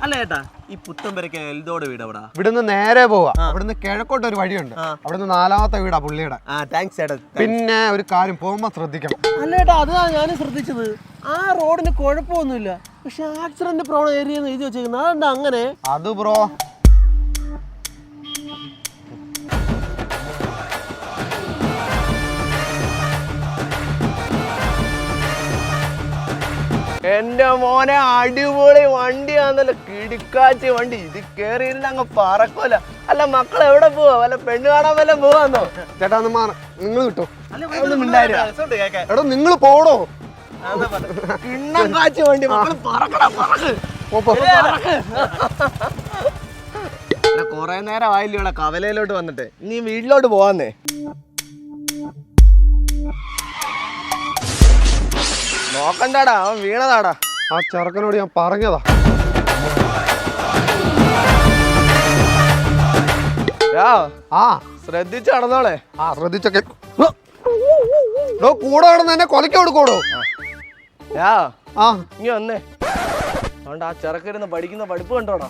അല്ല ചേട്ടാ, ഈ പുത്തമ്പരക്ക് എൽദോടെ വീട് എവിടാ? ഇവിടുന്ന് നേരെ പോവാ. അവിടുന്ന് കിഴക്കോട്ട് ഒരു വഴിയുണ്ട്. അവിടുന്ന് 4ാമത്തെ വീടാ പുള്ളിയുടെ. താങ്ക്സ് ചേട്ടാ. പിന്നെ ഒരു കാര്യം, പോകുമ്പോ ശ്രദ്ധിക്കണം. അല്ല ചേട്ടാ, അതാണ് ഞാനും ശ്രദ്ധിച്ചത്. ആ റോഡിന് കുഴപ്പമൊന്നുമില്ല, പക്ഷെ ആക്സിഡന്റ് പ്രോൺ ഏരിയ എഴുതി വെച്ചേക്കുന്നത്. അതെന്താ അങ്ങനെ? അത് ബ്രോ, എന്റെ മോനെ അടിപൊളി വണ്ടിയാന്നല്ലോ, കിടിക്കാച്ചി വണ്ടി. ഇത് കേറിയിരുന്ന അങ്ങ് പറക്കോല. അല്ല മക്കൾ എവിടെ പോവാ? വല്ല പെണ്ണ് കാണാൻ വല്ല പോവാന്നോ? ചേട്ടാ ഒന്ന് മാറ, നിങ്ങൾ കിട്ടോ? എടാ നിങ്ങൾ പോടോ. കിണ്ണം കാച്ചി വണ്ടി, മക്കള് പറക്കടാ, പറക്ക്. കൊറേ നേരം ആയില്ലോടെ കവലയിലോട്ട് വന്നിട്ട്. നീ വീട്ടിലോട്ട് പോവാന്നേ. നോക്കണ്ടാടാ, അവൻ വീണതാടാ. ആ ചെറുക്കനോട് ഞാൻ പറഞ്ഞതാ. ശ്രദ്ധിച്ച് നടന്നോളെ. ശ്രദ്ധിച്ചൊക്കെ. കൂടെ കിടന്ന് എന്നെ കൊലക്ക് കൊടുക്കോടോ. നീ വന്നേ. അതുകൊണ്ട് ആ ചെറുക്കരുന്ന് പഠിക്കുന്ന പഠിപ്പ് കണ്ടോടാ.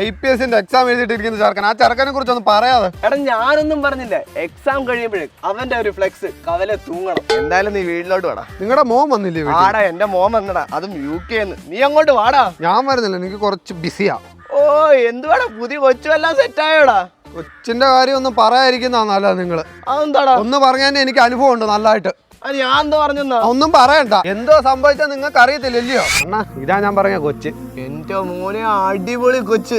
IPS എക്സാം എഴുതിയിട്ടിരിക്കുന്ന ചെറുക്കൻ. ആ ചെറുക്കനെ കുറിച്ച് ഒന്ന് പറയാതെ. എടാ ഞാനൊന്നും പറഞ്ഞില്ല. എക്സാം കഴിയുമ്പോഴേ അവന്റെ ഒരു ഫ്ലെക്സ് കവലെ തൂങ്ങണം. എന്തായാലും നീ വീട്ടിലോട്ട് വാടാ. നിങ്ങളുടെ മോൻ വന്നില്ലേ? ആടാ, എന്റെ മോൻ വന്നടാ, അതും UK. നീ അങ്ങോട്ട് വാടാ. ഞാൻ വരുന്നില്ല, എനിക്ക് കുറച്ച് ബിസിയാ. ഓ എന്തുവാടാ, പുതിയ കൊച്ചുമെല്ലാം സെറ്റായോടാ? കൊച്ചിന്റെ കാര്യം ഒന്നും പറയാതിരിക്കുന്നതാ നല്ലത്. നിങ്ങള് അതെന്താടാ? ഒന്ന് പറഞ്ഞാൽ എനിക്ക് അനുഭവം ഉണ്ട് നല്ലതായിട്ട്. ഞാൻ എന്താ പറഞ്ഞെന്നാ? ഒന്നും പറയണ്ട. എന്തോ സംഭവിച്ചാൽ നിങ്ങൾക്ക് അറിയത്തില്ലല്ലോ അണ്ണാ. ഇതാ ഞാൻ പറഞ്ഞ കൊച്ച്. എന്റെ മോനെ അടിപൊളി കൊച്ച്.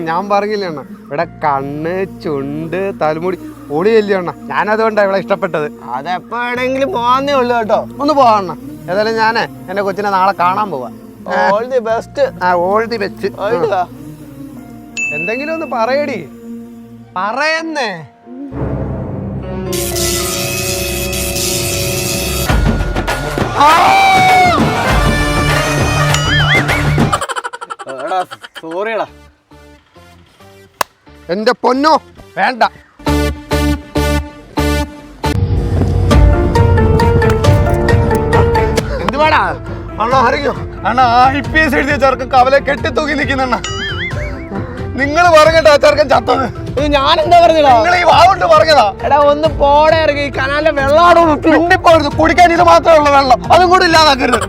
ഞാൻ പറഞ്ഞില്ലേ അണ്ണ, ഇവിടെ കണ്ണ്, ചുണ്ട്, തലമുടി പൊളിയല്ലേ അണ്ണ. ഞാനതുകൊണ്ടാ ഇവിടെ ഇഷ്ടപ്പെട്ടത്. അതെപ്പോ വേണമെങ്കിലും പോവാന്നേ ഉള്ളു കേട്ടോ. ഒന്ന് പോവാ അണ്ണ. ഏതായാലും ഞാനേ എന്റെ കൊച്ചിനെ നാളെ കാണാൻ പോവാ. All the best. All the best. എന്തെങ്കിലും ഒന്ന് പറയടി. പറയുന്നേ. സോറിയടാ. എന്റെ പൊന്നോ വേണ്ട. എന്തുവാടാ അണ്ണ അറിയോ? അണ്ണ IPS എഴുതിയ ചെറുക്കൻ കവലെ കെട്ടി തൂക്കി നിൽക്കുന്ന. നിങ്ങൾ പറഞ്ഞിട്ട് ആ ചെറുക്കൻ ചത്തത്. ഞാനെന്താ പറഞ്ഞടാ? നിങ്ങൾ ഈ വാവുണ്ട് പറഞ്ഞതാ. എടാ ഒന്ന് പോടെ ഇറങ്ങി. ഈ കനാലിലെ വെള്ളാടോ പിണ്ടിപ്പോരുത്. കുടിക്കാൻ ഇത് മാത്രമേ ഉള്ളൂ വെള്ളം. അതും കൂടി ഇല്ലാതാക്കരുത്.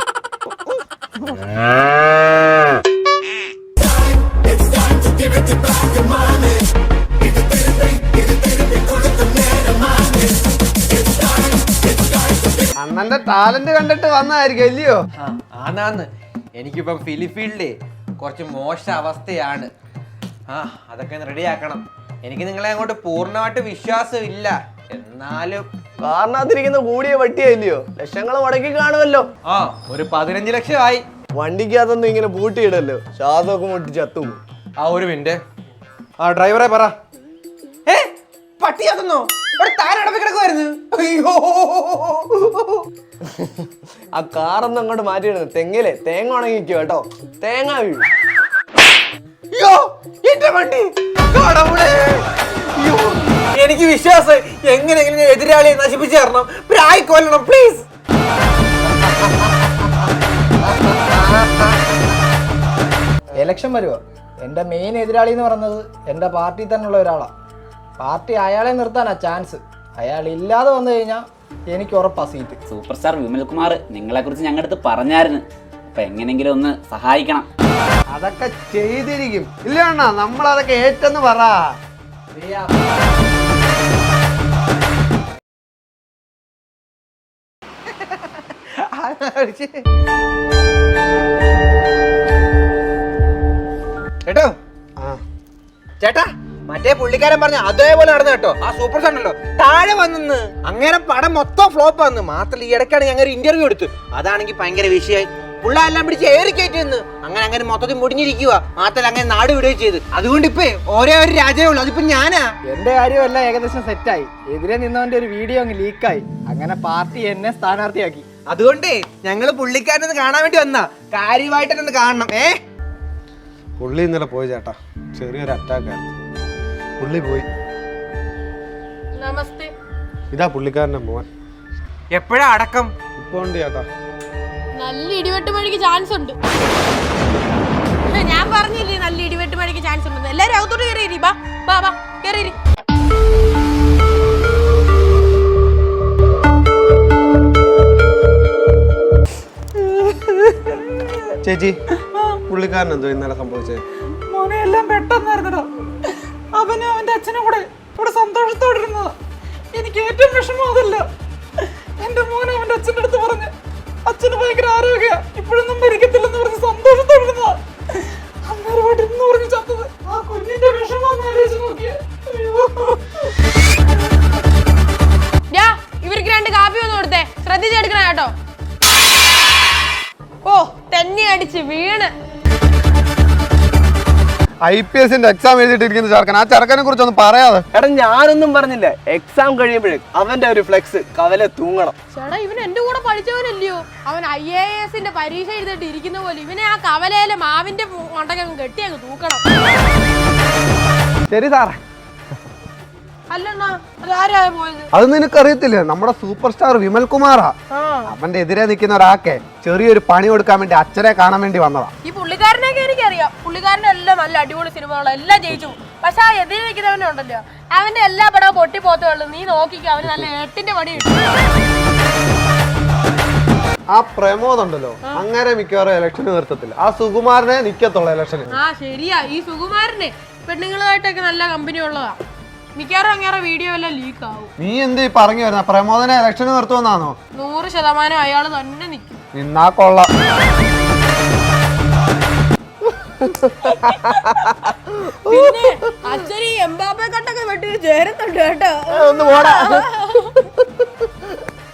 അണ്ണന്റെ ടാലന്റ് കണ്ടിട്ട് വന്നതായിരിക്കും അല്ലയോ? ആന്നാന്ന്. എനിക്കിപ്പം ഫിലിഫീൽഡിൽ കുറച്ച് മോശം അവസ്ഥയാണ്. അതൊക്കെ റെഡിയാക്കണം. എനിക്ക് നിങ്ങളെ അങ്ങോട്ട് പൂർണ്ണമായിട്ട് വിശ്വാസമില്ല. എന്നാലും കാരണത്തിരിക്കുന്ന കൂടിയ വട്ടിയല്ലയോ? ലക്ഷങ്ങൾ മുടക്കി കാണുമല്ലോ. ഒരു 15 ലക്ഷമായി. വണ്ടിക്കകത്തൊന്നും ഇങ്ങനെ പൂട്ടിയിടല്ലോ, ശ്വാസമൊക്കെ മുട്ടി ചത്തും. ഒരു മിനിറ്റ്. ഡ്രൈവറെ പറ. പട്ടിയാക്കുന്നോ? കിടക്കുമായിരുന്നു. അയ്യോ, ആ കാറൊന്നും അങ്ങോട്ട് മാറ്റിയിടുന്നു. തെങ്ങിലെ തേങ്ങ ഉണങ്ങിക്കോ കേട്ടോ, തേങ്ങ വീഴും. എന്റെ വണ്ടി. എനിക്ക് വിശ്വാസം. എങ്ങനെയെങ്കിലും എതിരാളിയെ നശിപ്പിച്ചു തരണം. പ്രായിക്കൊല്ലണം പ്ലീസ്. ഇലക്ഷൻ വരുമോ? എൻ്റെ മെയിൻ എതിരാളി എന്ന് പറയുന്നത് എൻ്റെ പാർട്ടി തന്നെയുള്ള ഒരാളാണ്. പാർട്ടി അയാളെ നിർത്താനാ ചാൻസ്. അയാൾ ഇല്ലാതെ വന്നു കഴിഞ്ഞാൽ എനിക്ക് ഉറപ്പാ സീറ്റ്. സൂപ്പർ സ്റ്റാർ വിമൽകുമാർ നിങ്ങളെ കുറിച്ച് ഞങ്ങളുടെ അടുത്ത് പറഞ്ഞായിരുന്നു. അപ്പൊ എങ്ങനെങ്കിലും ഒന്ന് സഹായിക്കണം. അതൊക്കെ ചെയ്തിരിക്കും. ഇല്ല അണ്ണാ, നമ്മളതൊക്കെ ഏറ്റെന്ന് പറ. കേട്ടോ ചേട്ടാ, മറ്റേ പുള്ളിക്കാരൻ പറഞ്ഞ അതേപോലെ നടന്നു കേട്ടോ. ആ സൂപ്പർ സ്റ്റാർ ഉണ്ടല്ലോ താഴെ വന്നെന്ന്. അങ്ങനെ പടം മൊത്തം ഫ്ലോപ്പ് വന്നു. മാത്രമല്ല ഈ ഇടയ്ക്കാണ് ഞങ്ങൾ ഇന്റർവ്യൂ എടുത്തു. അതാണെങ്കിൽ ഭയങ്കര വിഷയമായി. പുള്ളെല്ലാം പിടിച്ച് ഏറിക്കയറ്റിന്ന്. അങ്ങനെ മൊത്തത്തിൽ മുടിഞ്ഞിരിക്കുക. മാത്രമല്ല അങ്ങനെ നാട് വിടുകയും ചെയ്ത്. അതുകൊണ്ട് ഇപ്പൊ ഒരേ ഒരു രാജയേ ഉള്ളൂ, അതിപ്പോ ഞാനാ. എന്റെ കാര്യമെല്ലാം ഏകദേശം സെറ്റായി. എതിരെ നിന്നവന്റെ ഒരു വീഡിയോ അങ്ങ് ലീക്കായി. അങ്ങനെ പാർട്ടി എന്നെ സ്ഥാനാർത്ഥിയാക്കി. അതുകൊണ്ടേ ഞങ്ങള് പുള്ളിക്കാരനെ കാണാൻ വേണ്ടി വന്നാ. കാര്യമായിട്ടൊന്ന് കാണണം. പുള്ളി ഇന്നലെ പോയി ചേട്ടാ, ചെറിയൊരു അറ്റാക്കായിരുന്നു. പുള്ളി പോയി. നമസ്തേ. ഇതാ പുള്ളിക്കാരന്റെ മോൻ. എപ്പോഴാ അടക്കം? ഇപ്പൊ ഉണ്ട് ചേട്ടാ. നല്ല ഇടിവെട്ട് മഴയ്ക്ക് ചാൻസ് ഉണ്ട്. ഞാൻ പറഞ്ഞില്ലേ നല്ല ഇടിവെട്ട് മഴയ്ക്ക് ചാൻസ് ഉണ്ടെന്ന്. എല്ലാരും അകത്തോട്ട് കയറി ബാ ബാ ബാ കയറി. ചേച്ചി പുള്ളിക്കാരൻ എന്തോ ഇന്നലെ സംഭവിച്ചത്? മോനെ എല്ലാം പെട്ടെന്നായിരുന്നടാ. അവനും അവന്റെ അച്ഛനും കൂടെ ഇവിടെ സന്തോഷത്തോടെ ഇരുന്നതാ. എനിക്ക് ഏറ്റവും വിഷമം അതല്ല. എന്റെ മോനെ അവന്റെ അച്ഛൻ്റെ അടുത്ത് പറഞ്ഞ് അച്ഛന് ഭയങ്കര ആരോഗ്യ ഇപ്പോഴൊന്നും മരിക്കത്തില്ലെന്ന് പറഞ്ഞ് സന്തോഷത്തോടെ ഇരുന്നതാ. അന്നേരമായിട്ട് ഇന്ന് പറഞ്ഞ് ചത്തത്. ആ കുഞ്ഞിന്റെ വിഷമം ഒന്ന് ആലോചിച്ച് നോക്കിയേ. ഇവർക്ക് 2 കാപ്പി ഒന്ന് കൊടുത്തേ, ശ്രദ്ധിച്ചെടുക്കണം കേട്ടോ. ഓ തന്നെ അടിച്ച് വീണ്. IPS എക്സാം എഴുതിയിട്ടിരിക്കുന്ന ചെറുക്കൻ, ആ ചെറുക്കനെ കുറിച്ച് ഒന്ന് പറയാതെ. എടാ ഞാനൊന്നും പറഞ്ഞില്ല, എക്സാം കഴിയുമ്പോഴേ അവന്റെ ഒരു ഫ്ലെക്സ് കവലെ തൂങ്ങണം. ചേട്ടാ ഇവൻ എന്റെ കൂടെ പഠിച്ചവനല്ലയോ, അവൻ IAS പരീക്ഷ എഴുതിട്ട് ഇരിക്കുന്ന പോലെ ഇവനെ ആ കവലയിലെ മാവിന്റെ മണ്ടക്കങ്ങ് കെട്ടി അങ്ങ് തൂക്കണം. ശരി സാറേ. അല്ലണ്ണാ അതാരാ പോയത്? അത് നിനക്കറിയത്തില്ലേ, നമ്മുടെ സൂപ്പർ സ്റ്റാർ വിമൽ കുമാറാ. അവന്റെ എതിരെ നിൽക്കുന്ന ഒരാക്കെ ചെറിയൊരു പണി കൊടുക്കാൻ വേണ്ടി അച്ഛനെ കാണാൻ വേണ്ടി വന്നതാ. ഈ പുള്ളിക്കാരനൊക്കെ എനിക്കറിയാം, പുള്ളിക്കാരനെല്ലാം നല്ല അടിപൊളി സിനിമകളെല്ലാം ജയിച്ചു. പക്ഷെ ആ എതിരെ നിൽക്കുന്നവനുണ്ടല്ലോ, അവന്റെ എല്ലാ പടവും പൊട്ടി പോത്തുള്ളൂ. നീ നോക്കിക്കോ, അവന് നല്ല 8ന്റെ പണി കിട്ടും. ആ പ്രമോദുണ്ടല്ലോ, അങ്ങനെ മിക്കവാറും ഇലക്ഷന് നിർത്തത്തില്ല. ആ സുകുമാരനെ നിക്കത്തുള്ള ഇലക്ഷന്. ആ ശരിയാ, ഈ സുകുമാരനെ പെണ്ണുങ്ങളുമായിട്ടൊക്കെ നല്ല കമ്പനി ഉള്ളതാ. മിക്കവാറും അങ്ങനെ വീഡിയോ എല്ലാം ലീക്ക് ആവും. നീ എന്ത് പറഞ്ഞു വരുന്ന? പ്രമോദനെ ഇലക്ഷന് നിർത്തുമെന്നാണോ? 100% അയാള് തന്നെ നിൽക്കും. നിന്നാ കൊള്ളാം. പിന്നെ അച്ഛൻ ഈ എംബാപ്പെ കട്ടൊക്കെ വെട്ടി ചേരുന്നുണ്ട് കേട്ടോ. ഒന്ന് പോടാ.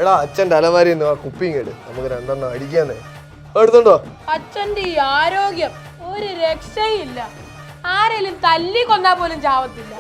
എടാ അച്ഛൻ്റെ അലമാരി ആ കുപ്പിയും കേട്, നമുക്ക് 2 അടിക്കാന്നേ. എടുത്തുണ്ടോ? അച്ഛന്റെ ഈ ആരോഗ്യം ഒരു രക്ഷയില്ല. ആരെങ്കിലും തല്ലി കൊന്നാ പോലും ചാവത്തില്ല.